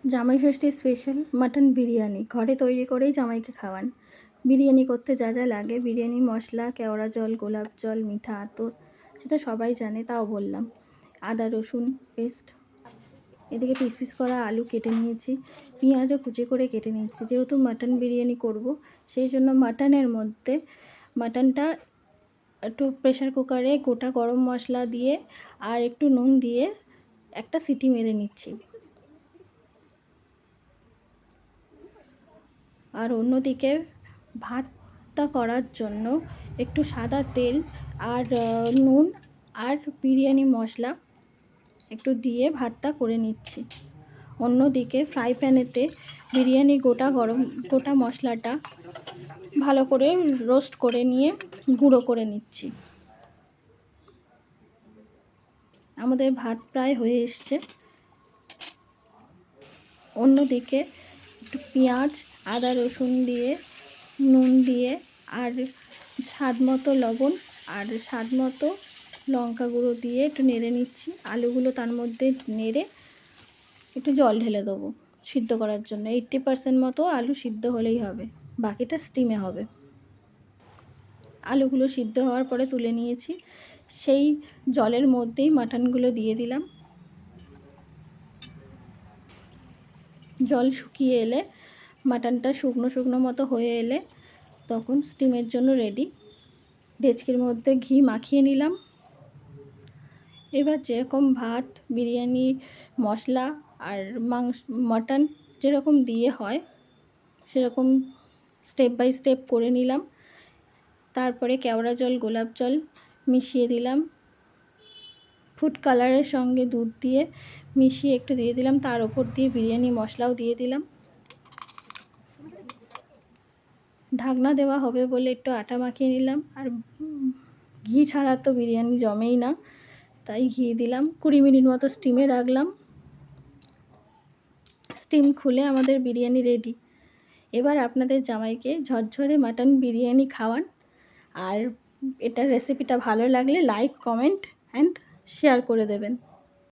জামাই ষষ্ঠী special mutton biryani ঘরে তৈরি করেই জামাইকে খাওয়ান। বিরিয়ানি করতে যা যা লাগে, বিরিয়ানি মশলা, কেওড়া জল, গোলাপ জল, মিঠা আতর, সেটা সবাই জানে, তাও বললাম। আদা রসুন পেস্ট, এদিকে পিস পিস করা আলু কেটে নিয়েছি, পেঁয়াজও কুচি করে কেটে নিচ্ছি। যেহেতু মাটন বিরিয়ানি করব, সেই জন্য মাটনের মধ্যে মাটনটা একটু প্রেশার কুকারে গোটা গরম মশলা দিয়ে আর একটু নুন দিয়ে একটা সিটি মেরে নিচ্ছি। আর অন্যদিকে ভাতটা করার জন্য একটু সাদা তেল আর নুন আর বিরিয়ানি মশলা একটু দিয়ে ভাতটা করে নিচ্ছি। অন্যদিকে ফ্রাই প্যানেতে বিরিয়ানি গোটা মশলাটা ভালো করে রোস্ট করে নিয়ে গুঁড়ো করে নিচ্ছি। আমাদের ভাত প্রায় হয়ে এসছে। অন্যদিকে একটু পেঁয়াজ, আদা রসুন দিয়ে, নুন দিয়ে আর স্বাদ মতো লবণ আর স্বাদ মতো লঙ্কা গুঁড়ো দিয়ে একটু নেড়ে নিচ্ছি। আলুগুলো তার মধ্যে নেড়ে একটু জল ঢেলে দেবো সিদ্ধ করার জন্য। 80% মতো আলু সিদ্ধ হলেই হবে, বাকিটা স্টিমে হবে। আলুগুলো সিদ্ধ হওয়ার পরে তুলে নিয়েছি। সেই জলের মধ্যেই মাটনগুলো দিয়ে দিলাম। জল শুকিয়ে এলে, মাটনটা শুকনো শুকনো মতো হয়ে এলে, তখন স্টিমের জন্য রেডি। ডেচকির মধ্যে ঘি মাখিয়ে নিলাম। এবার যেরকম ভাত, বিরিয়ানি মশলা আর মাটন যেরকম দিয়ে হয়, সেরকম স্টেপ বাই স্টেপ করে নিলাম। তারপরে কেওড়া জল, গোলাপ জল মিশিয়ে দিলাম। ফুড কালারের সঙ্গে দুধ দিয়ে মিশিয়ে একটু দিয়ে দিলাম। তার ওপর দিয়ে বিরিয়ানি মশলাও দিয়ে দিলাম। ঢাকনা দেওয়া হবে বলে একটু আটা মাখিয়ে নিলাম। আর ঘি ছাড়া তো বিরিয়ানি জমেই না, তাই ঘি দিলাম। 20 মিনিট মতো স্টিমে রাখলাম। স্টিম খুলে আমাদের বিরিয়ানি রেডি। এবার আপনাদের জামাইকে ঝরঝরে মাটন বিরিয়ানি খাওয়ান। আর এটার রেসিপিটা ভালো লাগলে লাইক, কমেন্ট অ্যান্ড শেয়ার করে দেবেন।